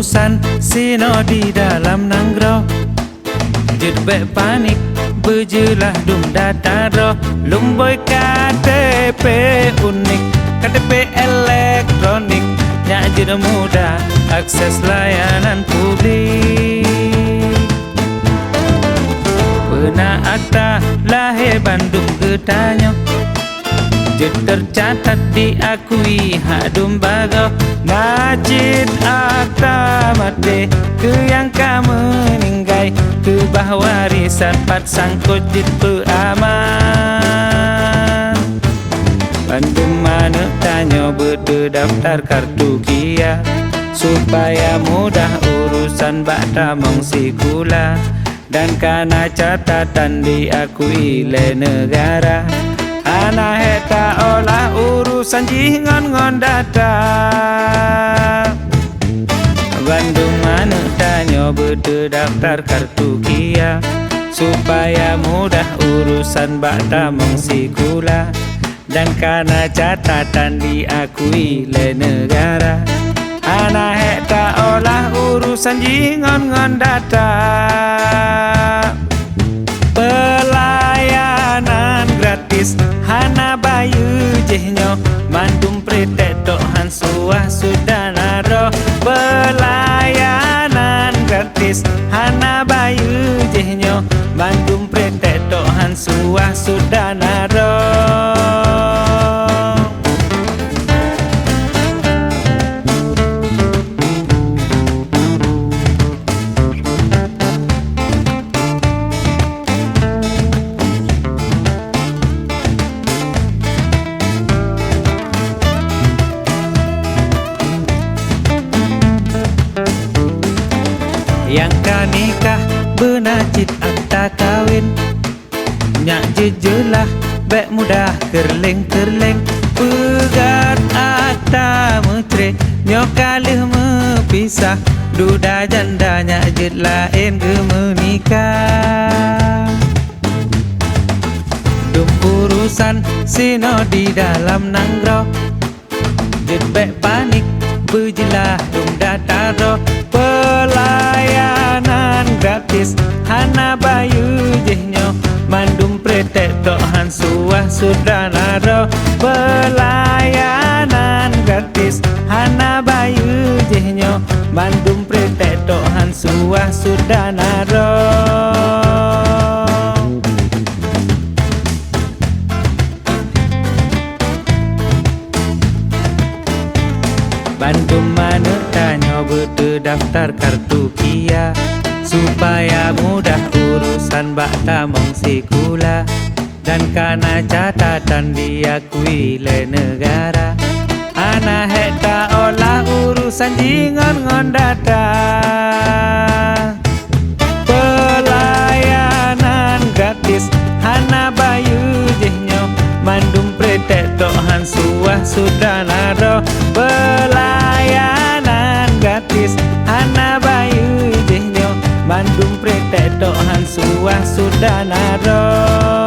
urusan sino di dalam nanggro. Jedbek panik berjelah dum dataro. Lumboy KTP unik, KTP elektronik, nyak jeda mudah akses layanan publik. Pernah akta lahir Bandung Getanyo, jed tercatat diakui hak dumbago. Najid akta mati ke yang kamu meninggai, ke bahwa warisan pat sangkut jid peaman. Bandung mana tanya berdaftar kartu Kia, supaya mudah urusan bakta mongsi kula. Dan karena catatan diakui le negara, anak heta olah urusan jingon ngon data. Bandung mana tanya berdaftar kartu Kia, supaya mudah urusan bakta mongsi kula. Dan karena catatan diakui le negara, anak heta olah urusan jingon ngon data. Pelayanan gratis hana bayu jehnyo, mandum pretek tok han suah sudah naro. Pelayanan gratis hana bayu jehnyo, mandum pretek tok han suah sudah naro. Yang kau nikah benacit akta kawin, nyak jejelah bek mudah kerleng-kerleng. Pegat akta metre nyokalih mepisah, duda janda nyak jed lain ke menikah. Dum urusan sino di dalam nanggro, jed bek panik berjelah dum dataro. Pelayanan gratis hana bayu jehnyo, mandum pretek tok han suah sudah naro. Pelayanan gratis hana bayu jehnyo, mandum pretek tok han suah sudah naro. Bandung mana tanya berdaftar kartu Kia, supaya mudah urusan bakta mongsi kula. Dan karena catatan diakui le negara, anak heta olah urusan jingon ngon data. Pelayanan gratis hana bayu jehnyo, mandum pretek tok han suah sudah naro. Pelayanan gratis hana bayu jehnyo, mandum pretek tok han suah sudah naro.